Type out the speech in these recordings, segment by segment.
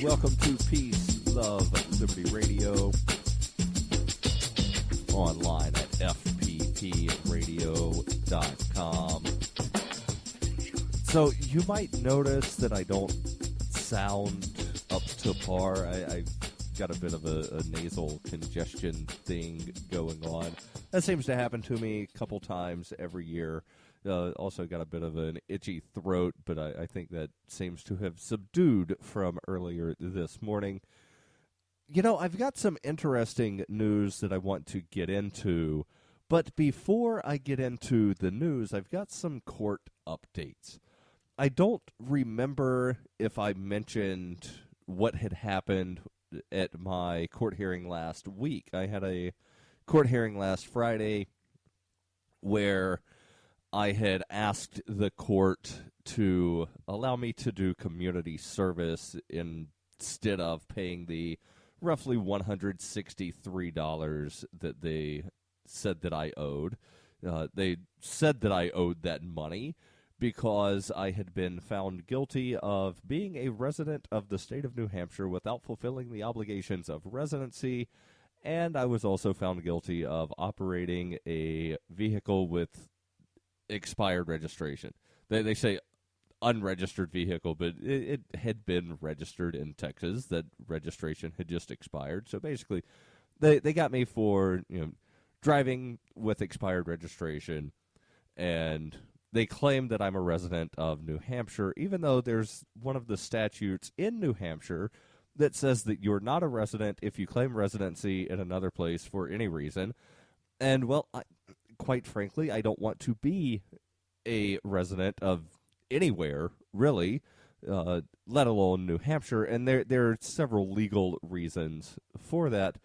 Welcome to Peace, Love, Liberty Radio, online at fppradio.com. So you might notice that I don't sound up to par. I've got a bit of a nasal congestion thing going on. That seems to happen to me a couple times every year. Also got a bit of an itchy throat, but I think that seems to have subdued from earlier this morning. You know, I've got some interesting news that I want to get into, but before I get into the news, I've got some court updates. I don't remember if I mentioned what had happened at my court hearing last week. I had a court hearing last Friday where I had asked the court to allow me to do community service instead of paying the roughly $163 that they said that I owed. They said that I owed that money because I had been found guilty of being a resident of the state of New Hampshire without fulfilling the obligations of residency, and I was also found guilty of operating a vehicle with expired registration. They say unregistered vehicle, but it had been registered in Texas. That registration had just expired. So basically, they got me for driving with expired registration, and they claim that I'm a resident of New Hampshire, even though there's one of the statutes in New Hampshire that says that you're not a resident if you claim residency in another place for any reason. And, well, quite frankly, I don't want to be a resident of anywhere, really, let alone New Hampshire. And there are several legal reasons for that.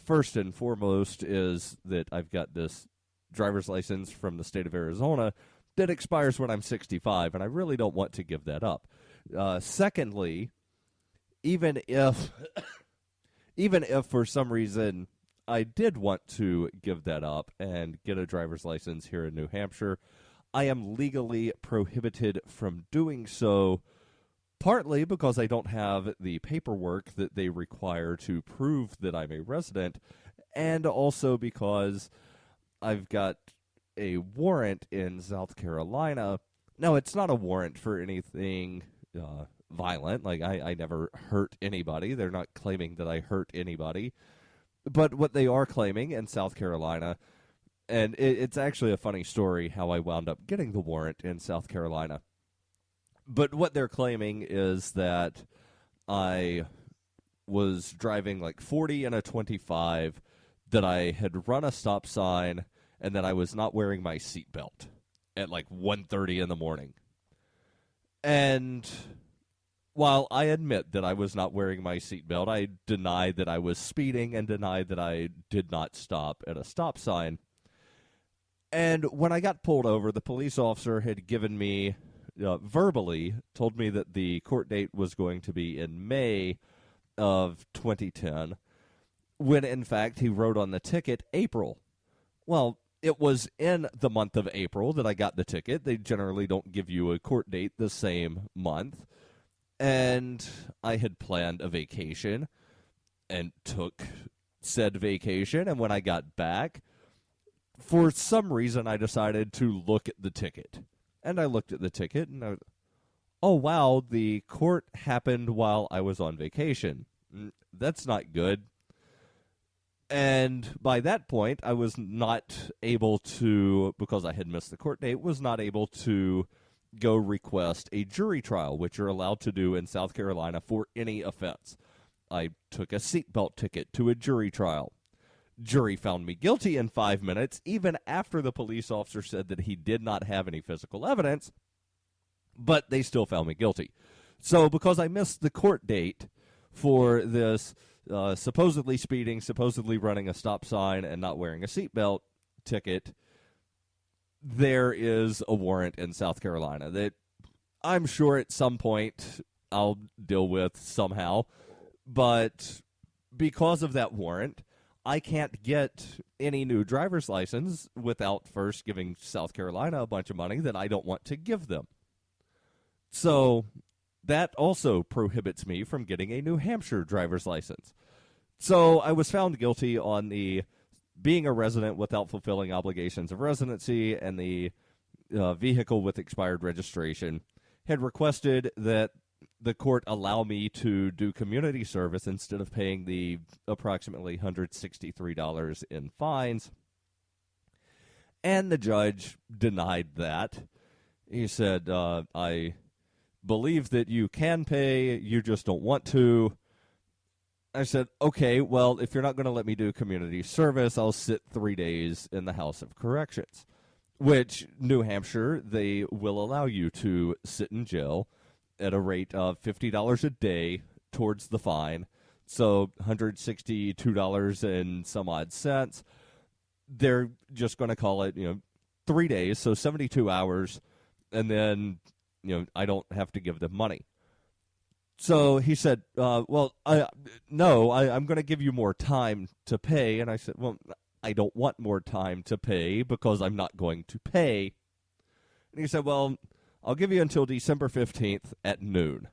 First and foremost is that I've got this driver's license from the state of Arizona that expires when I'm 65, and I really don't want to give that up. Secondly, even if for some reason I did want to give that up and get a driver's license here in New Hampshire, I am legally prohibited from doing so, partly because I don't have the paperwork that they require to prove that I'm a resident, and also because I've got a warrant in South Carolina. Now, it's not a warrant for anything violent. Like, I never hurt anybody. They're not claiming that I hurt anybody. But what they are claiming in South Carolina, and it's actually a funny story how I wound up getting the warrant in South Carolina. But what they're claiming is that I was driving like 40 and a 25, that I had run a stop sign, and that I was not wearing my seatbelt at like 1:30 in the morning. And while I admit that I was not wearing my seatbelt, I denied that I was speeding and denied that I did not stop at a stop sign. And when I got pulled over, the police officer had given me, verbally, told me that the court date was going to be in May of 2010, when in fact he wrote on the ticket April. Well, it was in the month of April that I got the ticket. They generally don't give you a court date the same month. And I had planned a vacation and took said vacation. And when I got back, for some reason, I decided to look at the ticket. And I looked at the ticket and oh, wow, the court happened while I was on vacation. That's not good. And by that point, I was not able to, because I had missed the court date, was not able to go request a jury trial, which you're allowed to do in South Carolina for any offense. I took a seatbelt ticket to a jury trial. Jury found me guilty in 5 minutes, even after the police officer said that he did not have any physical evidence, but they still found me guilty. So because I missed the court date for this supposedly speeding, supposedly running a stop sign, and not wearing a seatbelt ticket, there is a warrant in South Carolina that I'm sure at some point I'll deal with somehow. But because of that warrant, I can't get any new driver's license without first giving South Carolina a bunch of money that I don't want to give them. So that also prohibits me from getting a New Hampshire driver's license. So I was found guilty on the being a resident without fulfilling obligations of residency and the vehicle with expired registration. Had requested that the court allow me to do community service instead of paying the approximately $163 in fines. And the judge denied that. He said, I believe that you can pay, you just don't want to. I said, okay, well, if you're not going to let me do community service, I'll sit 3 days in the House of Corrections, which New Hampshire, they will allow you to sit in jail at a rate of $50 a day towards the fine, so $162 and some odd cents. They're just going to call it, 3 days, so 72 hours, and then, I don't have to give them money. So he said, I'm going to give you more time to pay. And I said, well, I don't want more time to pay because I'm not going to pay. And he said, well, I'll give you until December 15th at noon.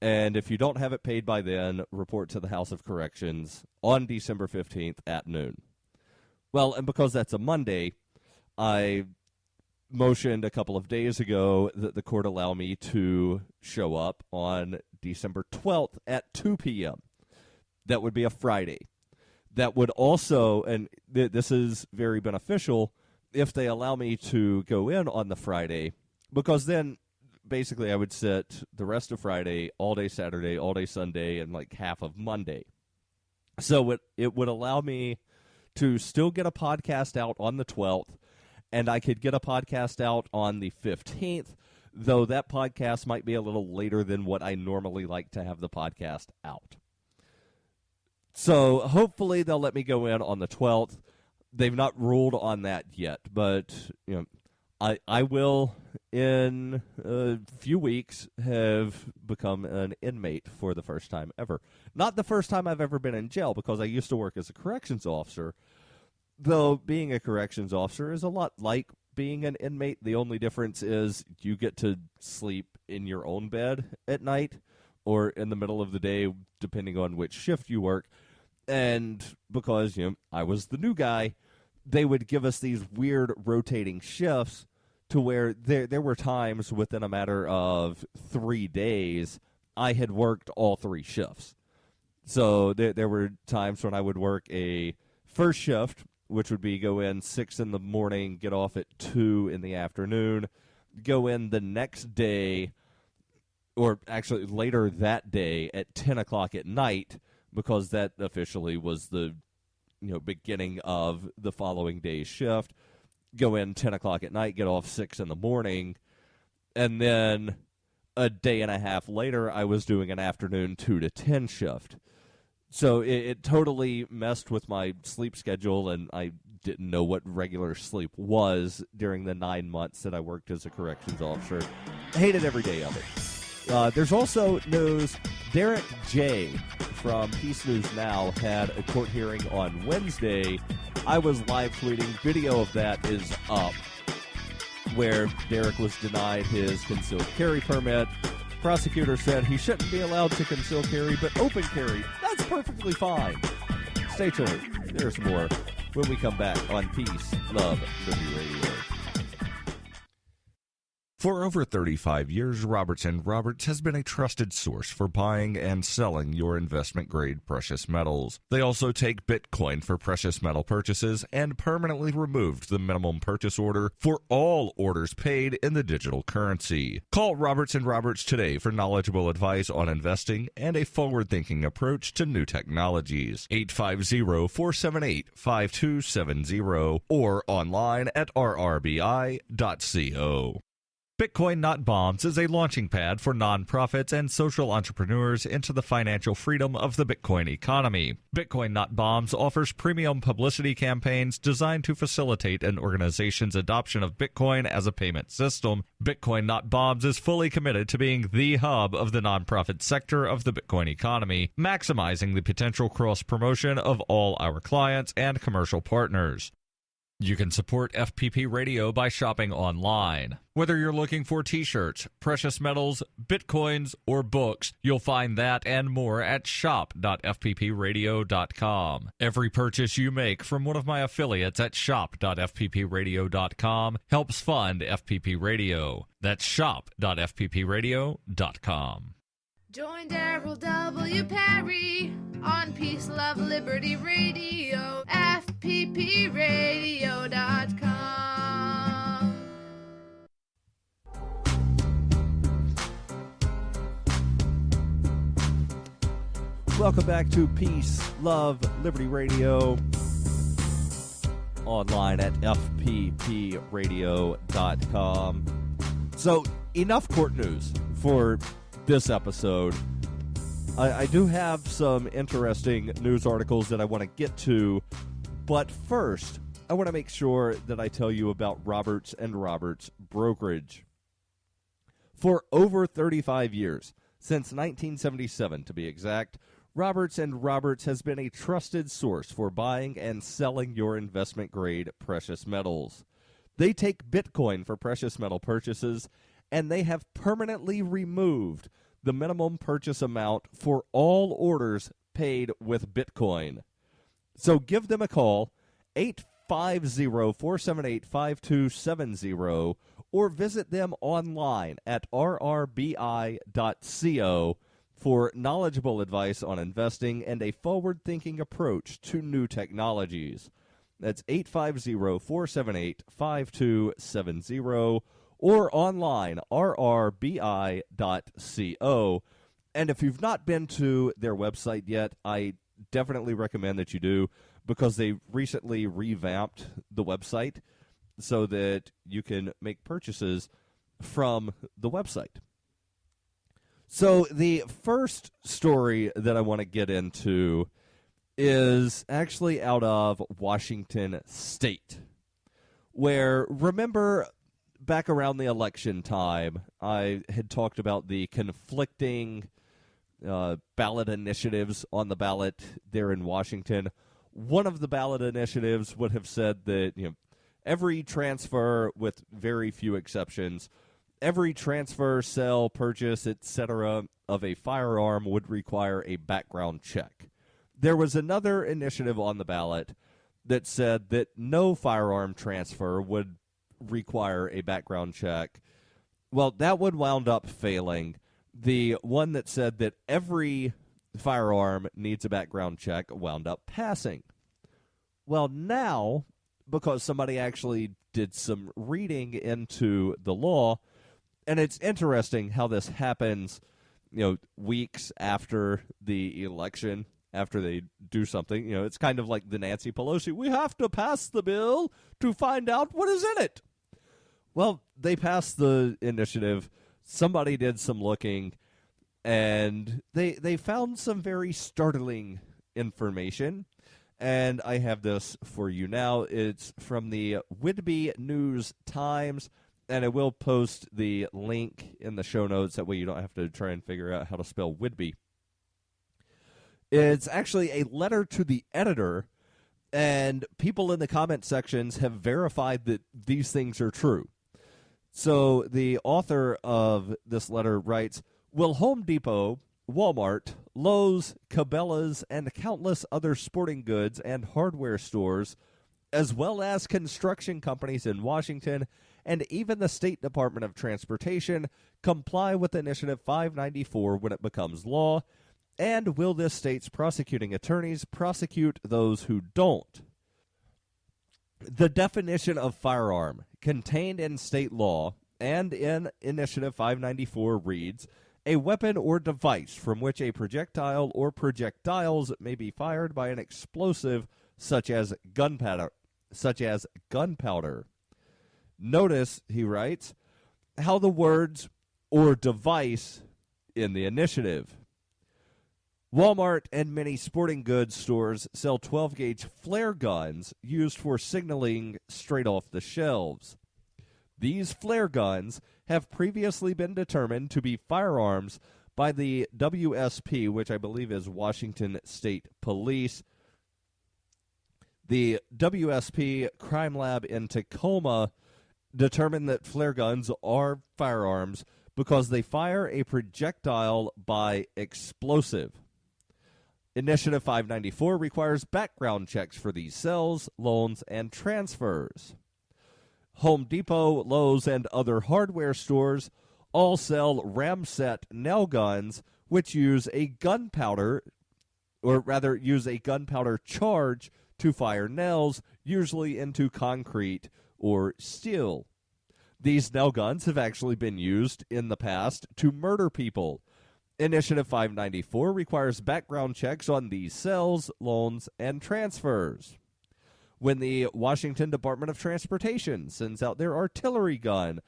And if you don't have it paid by then, report to the House of Corrections on December 15th at noon. Well, and because that's a Monday, I motioned a couple of days ago that the court allow me to show up on December 12th at 2 p.m. That would be a Friday. That would also, and this is very beneficial, if they allow me to go in on the Friday, because then basically I would sit the rest of Friday, all day Saturday, all day Sunday, and like half of Monday. So it would allow me to still get a podcast out on the 12th, and I could get a podcast out on the 15th, though that podcast might be a little later than what I normally like to have the podcast out. So hopefully they'll let me go in on the 12th. They've not ruled on that yet, but I will, in a few weeks, have become an inmate for the first time ever. Not the first time I've ever been in jail, because I used to work as a corrections officer, though being a corrections officer is a lot like being an inmate. The only difference is you get to sleep in your own bed at night or in the middle of the day, depending on which shift you work. And because, I was the new guy, they would give us these weird rotating shifts to where there were times within a matter of 3 days I had worked all 3 shifts. So there were times when I would work a first shift, which would be go in 6 in the morning, get off at 2 in the afternoon, go in the next day, or actually later that day at 10 o'clock at night, because that officially was the beginning of the following day's shift. Go in 10 o'clock at night, get off 6 in the morning, and then a day and a half later, I was doing an afternoon 2 to 10 shift. So it totally messed with my sleep schedule, and I didn't know what regular sleep was during the 9 months that I worked as a corrections officer. I hated every day of it. There's also news. Derek J. from Peace News Now had a court hearing on Wednesday. I was live tweeting. Video of that is up, where Derek was denied his concealed carry permit. Prosecutor said he shouldn't be allowed to conceal carry, but open carry, that's perfectly fine. Stay tuned. There's more when we come back on Peace, Love, Liberty Radio. For over 35 years, Roberts & Roberts has been a trusted source for buying and selling your investment-grade precious metals. They also take Bitcoin for precious metal purchases and permanently removed the minimum purchase order for all orders paid in the digital currency. Call Roberts & Roberts today for knowledgeable advice on investing and a forward-thinking approach to new technologies. 850-478-5270 or online at rrbi.co. Bitcoin Not Bombs is a launching pad for nonprofits and social entrepreneurs into the financial freedom of the Bitcoin economy. Bitcoin Not Bombs offers premium publicity campaigns designed to facilitate an organization's adoption of Bitcoin as a payment system. Bitcoin Not Bombs is fully committed to being the hub of the nonprofit sector of the Bitcoin economy, maximizing the potential cross-promotion of all our clients and commercial partners. You can support FPP Radio by shopping online. Whether you're looking for t-shirts, precious metals, bitcoins, or books, you'll find that and more at shop.fppradio.com. Every purchase you make from one of my affiliates at shop.fppradio.com helps fund FPP Radio. That's shop.fppradio.com. Join Darryl W. Perry on Peace, Love, Liberty Radio, fppradio.com. Welcome back to Peace, Love, Liberty Radio, online at fppradio.com. So, enough court news for this episode. I do have some interesting news articles that I want to get to, but first, I want to make sure that I tell you about Roberts & Roberts Brokerage. For over 35 years, since 1977 to be exact, Roberts & Roberts has been a trusted source for buying and selling your investment-grade precious metals. They take Bitcoin for precious metal purchases, and they have permanently removed the minimum purchase amount for all orders paid with Bitcoin. So give them a call, 850-478-5270, or visit them online at rrbi.co for knowledgeable advice on investing and a forward-thinking approach to new technologies. That's 850-478-5270, or online, rrbi.co. And if you've not been to their website yet, I definitely recommend that you do, because they recently revamped the website so that you can make purchases from the website. So the first story that I want to get into is actually out of Washington State, where, remember, back around the election time, I had talked about the conflicting ballot initiatives on the ballot there in Washington. One of the ballot initiatives would have said that, every transfer, with very few exceptions, every transfer, sale, purchase, etc. of a firearm would require a background check. There was another initiative on the ballot that said that no firearm transfer would require a background check. Well, that one wound up failing. The one that said that every firearm needs a background check wound up passing. Well, now, because somebody actually did some reading into the law, and it's interesting how this happens, weeks after the election, after they do something. It's kind of like the Nancy Pelosi, we have to pass the bill to find out what is in it. Well, they passed the initiative. Somebody did some looking, and they found some very startling information. And I have this for you now. It's from the Whitby News-Times, and I will post the link in the show notes. That way you don't have to try and figure out how to spell Whitby. It's actually a letter to the editor, and people in the comment sections have verified that these things are true. So the author of this letter writes, will Home Depot, Walmart, Lowe's, Cabela's, and countless other sporting goods and hardware stores, as well as construction companies in Washington and even the State Department of Transportation, comply with Initiative 594 when it becomes law? And will this state's prosecuting attorneys prosecute those who don't? The definition of firearm contained in state law and in Initiative 594 reads, a weapon or device from which a projectile or projectiles may be fired by an explosive such as gunpowder. Notice, he writes, how the words or device in the initiative. Walmart and many sporting goods stores sell 12-gauge flare guns used for signaling straight off the shelves. These flare guns have previously been determined to be firearms by the WSP, which I believe is Washington State Police. The WSP Crime Lab in Tacoma determined that flare guns are firearms because they fire a projectile by explosive. Initiative 594 requires background checks for these sales, loans, and transfers. Home Depot, Lowe's, and other hardware stores all sell ramset nail guns, which use a gunpowder charge to fire nails, usually into concrete or steel. These nail guns have actually been used in the past to murder people. Initiative 594 requires background checks on these sales, loans, and transfers. When the Washington Department of Transportation sends out their artillery gun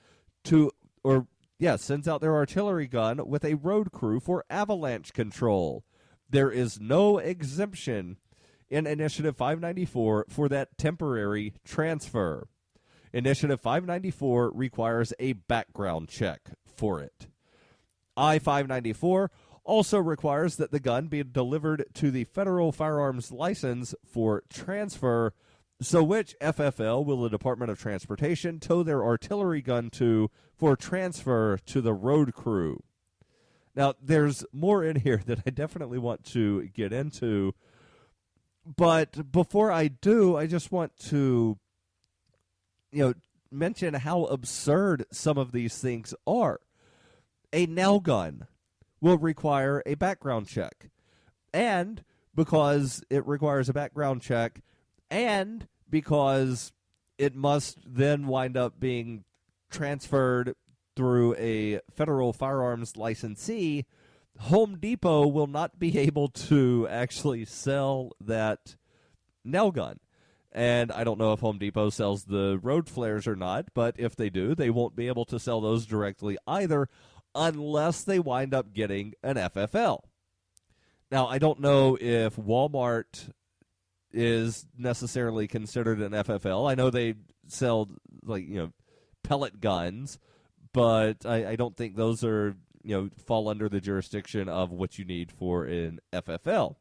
with a road crew for avalanche control, there is no exemption in Initiative 594 for that temporary transfer. Initiative 594 requires a background check for it. I-594 also requires that the gun be delivered to the federal firearms license for transfer. So which FFL will the Department of Transportation tow their artillery gun to for transfer to the road crew? Now, there's more in here that I definitely want to get into. But before I do, I just want to, mention how absurd some of these things are. A nail gun will require a background check. And because it requires a background check, and because it must then wind up being transferred through a federal firearms licensee, Home Depot will not be able to actually sell that nail gun. And I don't know if Home Depot sells the road flares or not, but if they do, they won't be able to sell those directly either unless they wind up getting an FFL. Now, I don't know if Walmart is necessarily considered an FFL. I know they sell, pellet guns, but I don't think those are, fall under the jurisdiction of what you need for an FFL.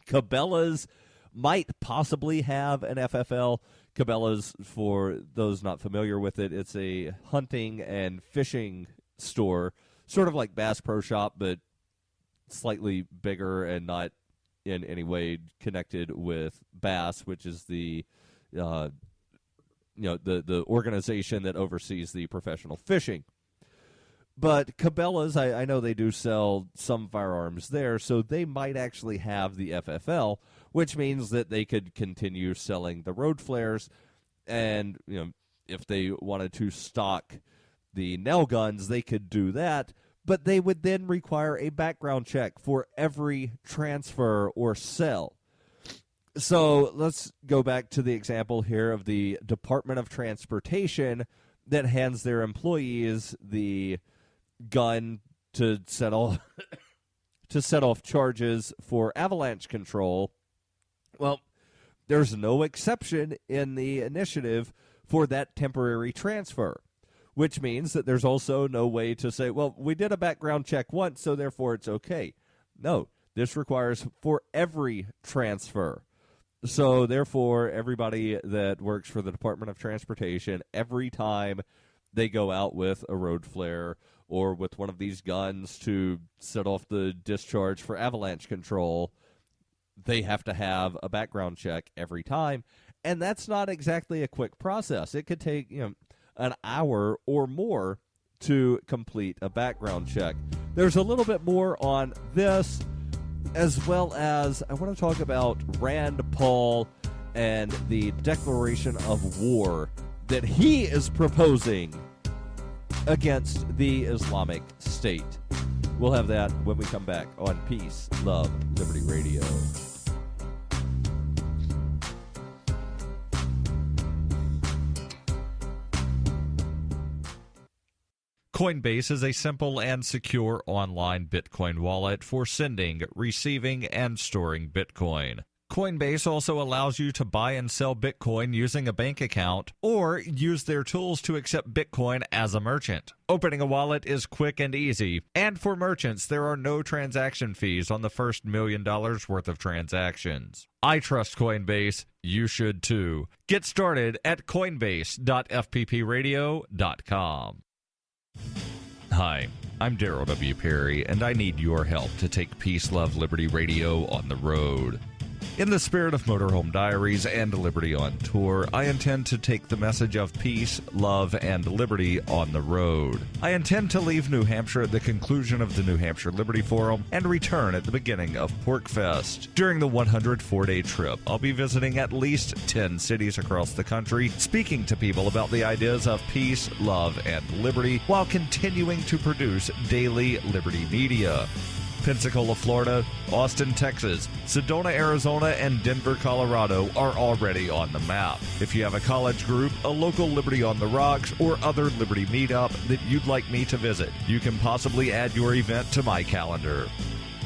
Cabela's might possibly have an FFL. Cabela's, for those not familiar with it, it's a hunting and fishing store, sort of like Bass Pro Shop, but slightly bigger and not in any way connected with Bass, which is the the organization that oversees the professional fishing. But Cabela's, I know they do sell some firearms there, so they might actually have the FFL, which means that they could continue selling the road flares. And, if they wanted to stock the nail guns, they could do that. But they would then require a background check for every transfer or sell. So let's go back to the example here of the Department of Transportation that hands their employees the gun to set off charges for avalanche control. Well, there's no exception in the initiative for that temporary transfer, which means that there's also no way to say, well, we did a background check once, so therefore it's okay. No, this requires for every transfer. So therefore, everybody that works for the Department of Transportation, every time they go out with a road flare or with one of these guns to set off the discharge for avalanche control, they have to have a background check every time. And that's not exactly a quick process. It could take, an hour or more to complete a background check. There's a little bit more on this, as well as I want to talk about Rand Paul and the declaration of war that he is proposing against the Islamic State. We'll have that when we come back on Peace, Love, Liberty Radio. Coinbase is a simple and secure online Bitcoin wallet for sending, receiving, and storing Bitcoin. Coinbase also allows you to buy and sell Bitcoin using a bank account or use their tools to accept Bitcoin as a merchant. Opening a wallet is quick and easy, and for merchants, there are no transaction fees on the first $1 million worth of transactions. I trust Coinbase. You should too. Get started at coinbase.fppradio.com. Hi, I'm Darryl W. Perry, and I need your help to take Peace, Love, Liberty Radio on the road. In the spirit of Motorhome Diaries and Liberty on Tour, I intend to take the message of peace, love, and liberty on the road. I intend to leave New Hampshire at the conclusion of the New Hampshire Liberty Forum and return at the beginning of PorkFest. During the 104-day trip, I'll be visiting at least 10 cities across the country, speaking to people about the ideas of peace, love, and liberty, while continuing to produce daily Liberty media. Pensacola, Florida, Austin, Texas, Sedona, Arizona, and Denver, Colorado are already on the map. If you have a college group, a local Liberty on the Rocks, or other Liberty meetup that you'd like me to visit, you can possibly add your event to my calendar.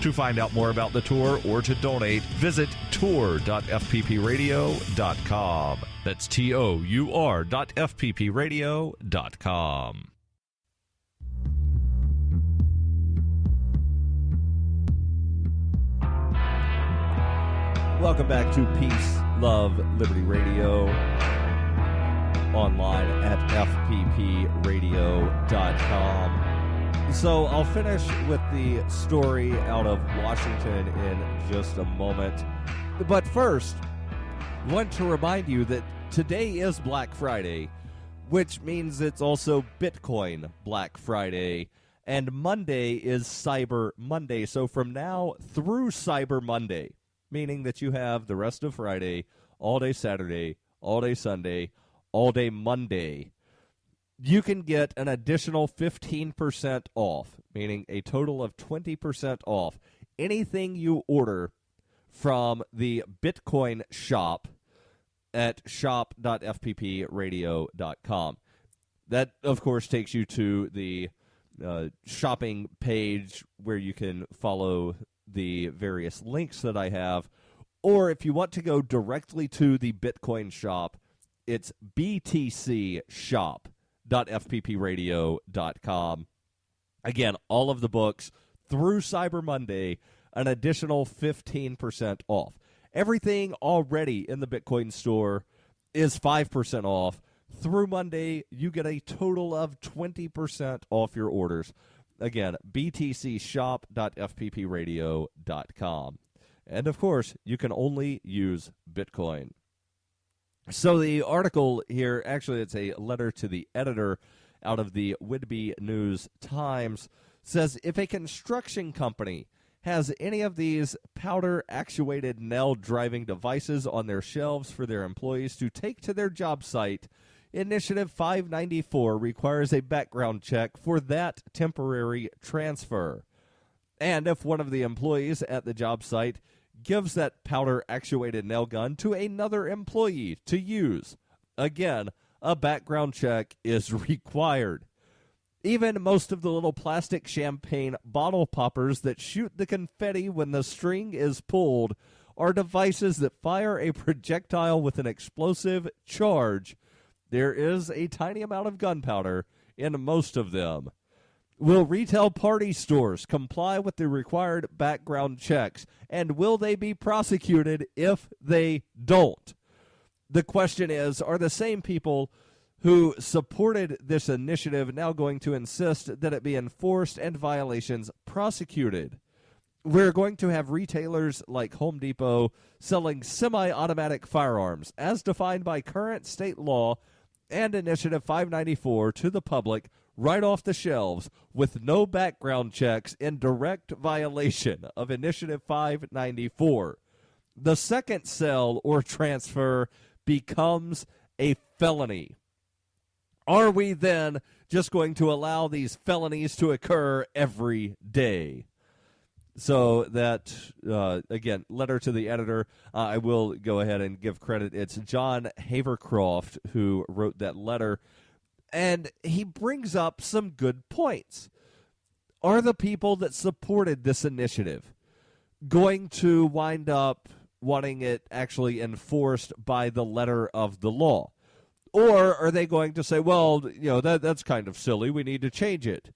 To find out more about the tour or to donate, visit tour.fppradio.com. That's tour.fppradio.com. Welcome back to Peace, Love, Liberty Radio, online at fppradio.com. So I'll finish with the story out of Washington in just a moment. But first, I want to remind you that today is Black Friday, which means it's also Bitcoin Black Friday, and Monday is Cyber Monday. So from now through Cyber Monday, meaning that you have the rest of Friday, all day Saturday, all day Sunday, all day Monday, you can get an additional 15% off, meaning a total of 20% off anything you order from the Bitcoin shop at shop.fppradio.com. That, of course, takes you to the shopping page where you can follow the various links that I have, or if you want to go directly to the Bitcoin shop, it's btcshop.fppradio.com. Again, all of the books through Cyber Monday, an additional 15% off. Everything already in the Bitcoin store is 5% off. Through Monday, you get a total of 20% off your orders. Again, btcshop.fppradio.com. And, of course, you can only use Bitcoin. So the article here, actually it's a letter to the editor out of the Whitby News Times, says if a construction company has any of these powder-actuated nail-driving devices on their shelves for their employees to take to their job site, Initiative 594 requires a background check for that temporary transfer. And if one of the employees at the job site gives that powder-actuated nail gun to another employee to use, again, a background check is required. Even most of the little plastic champagne bottle poppers that shoot the confetti when the string is pulled are devices that fire a projectile with an explosive charge. There is a tiny amount of gunpowder in most of them. Will retail party stores comply with the required background checks, and will they be prosecuted if they don't? The question is, are the same people who supported this initiative now going to insist that it be enforced and violations prosecuted? We're going to have retailers like Home Depot selling semi-automatic firearms, as defined by current state law and Initiative 594, to the public right off the shelves with no background checks, in direct violation of Initiative 594. The second sale or transfer becomes a felony. Are we then just going to allow these felonies to occur every day? So that, again, letter to the editor, I will go ahead and give credit. It's John Havercroft who wrote that letter, and he brings up some good points. Are the people that supported this initiative going to wind up wanting it actually enforced by the letter of the law? Or are they going to say, well, that's kind of silly, we need to change it?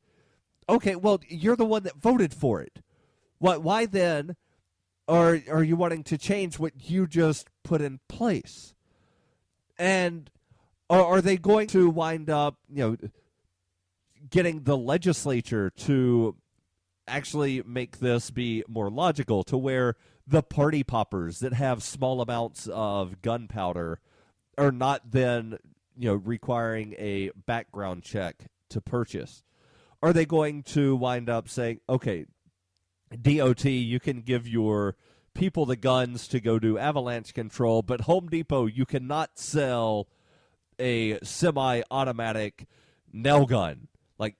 Okay, well, you're the one that voted for it. Why then are you wanting to change what you just put in place? And are they going to wind up, getting the legislature to actually make this be more logical, to where the party poppers that have small amounts of gunpowder are not then, requiring a background check to purchase? Are they going to wind up saying, okay, DOT, you can give your people the guns to go do avalanche control, but Home Depot, you cannot sell a semi-automatic nail gun? Like,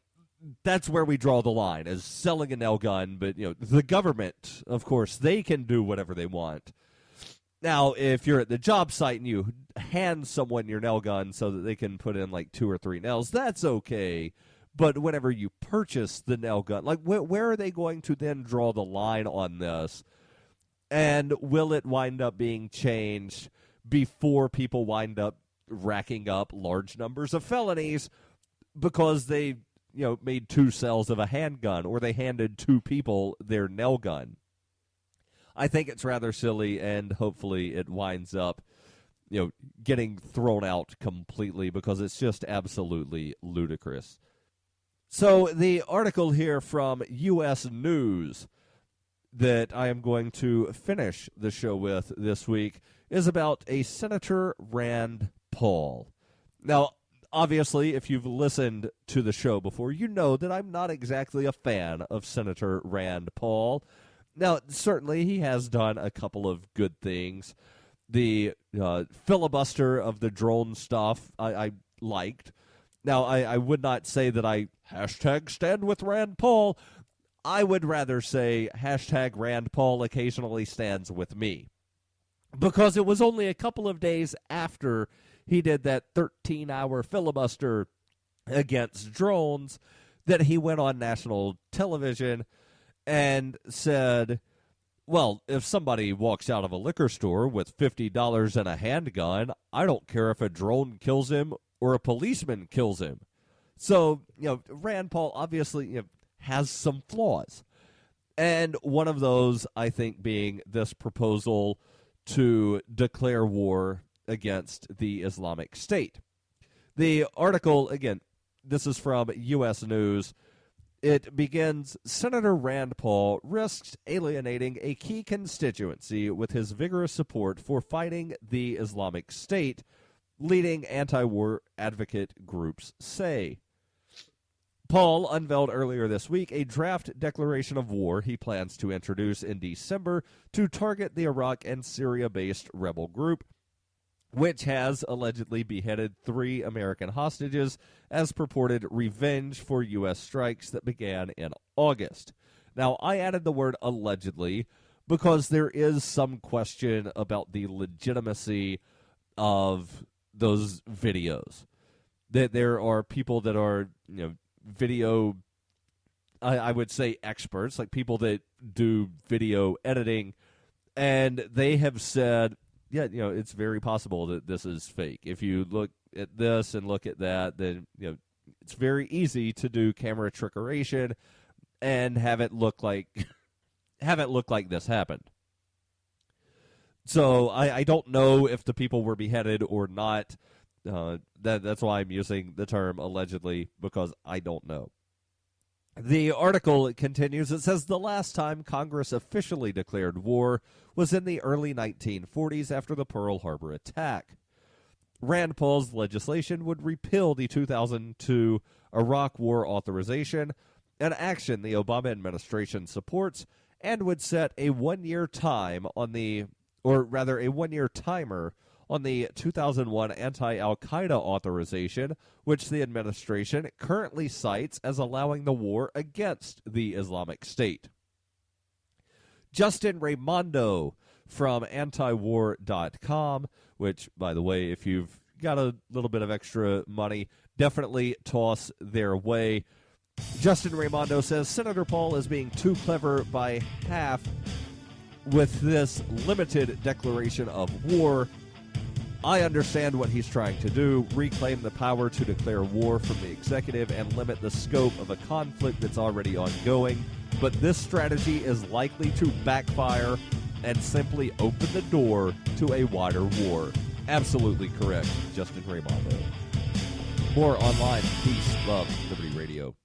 that's where we draw the line, is selling a nail gun. But, the government, of course, they can do whatever they want. Now, if you're at the job site and you hand someone your nail gun so that they can put in like 2 or 3 nails, that's okay. But whenever you purchase the nail gun, like where are they going to then draw the line on this? And will it wind up being changed before people wind up racking up large numbers of felonies because they, made 2 sales of a handgun, or they handed 2 people their nail gun? I think it's rather silly, and hopefully it winds up, getting thrown out completely, because it's just absolutely ludicrous. So the article here from U.S. News that I am going to finish the show with this week is about a Senator Rand Paul. Now, obviously, if you've listened to the show before, you know that I'm not exactly a fan of Senator Rand Paul. Now, certainly he has done a couple of good things. The filibuster of the drone stuff I liked. Now, I would not say that I #stand with Rand Paul. I would rather say #Rand Paul occasionally stands with me. Because it was only a couple of days after he did that 13-hour filibuster against drones that he went on national television and said, well, if somebody walks out of a liquor store with $50 and a handgun, I don't care if a drone kills him or a policeman kills him. So, Rand Paul obviously has some flaws. And one of those, I think, being this proposal to declare war against the Islamic State. The article, again, this is from U.S. News. It begins, Senator Rand Paul risks alienating a key constituency with his vigorous support for fighting the Islamic State, leading anti-war advocate groups say. Paul unveiled earlier this week a draft declaration of war he plans to introduce in December to target the Iraq and Syria-based rebel group, which has allegedly beheaded 3 American hostages as purported revenge for U.S. strikes that began in August. Now, I added the word allegedly because there is some question about the legitimacy of those videos. That there are people that are, video, I would say experts, like people that do video editing, and they have said, yeah, it's very possible that this is fake. If you look at this and look at that, then, it's very easy to do camera trickeration and have it look like this happened. So I don't know if the people were beheaded or not. That's why I'm using the term allegedly, because I don't know. The article continues. It says the last time Congress officially declared war was in the early 1940s after the Pearl Harbor attack. Rand Paul's legislation would repeal the 2002 Iraq War Authorization, an action the Obama administration supports, and would set a 1-year timer on the 2001 anti-Al-Qaeda authorization, which the administration currently cites as allowing the war against the Islamic State. Justin Raimondo from antiwar.com, which, by the way, if you've got a little bit of extra money, definitely toss their way. Justin Raimondo says Senator Paul is being too clever by half with this limited declaration of war, I understand what he's trying to do, reclaim the power to declare war from the executive and limit the scope of a conflict that's already ongoing. But this strategy is likely to backfire and simply open the door to a wider war. Absolutely correct, Justin Raimondo. More online, Peace, Love, Liberty Radio.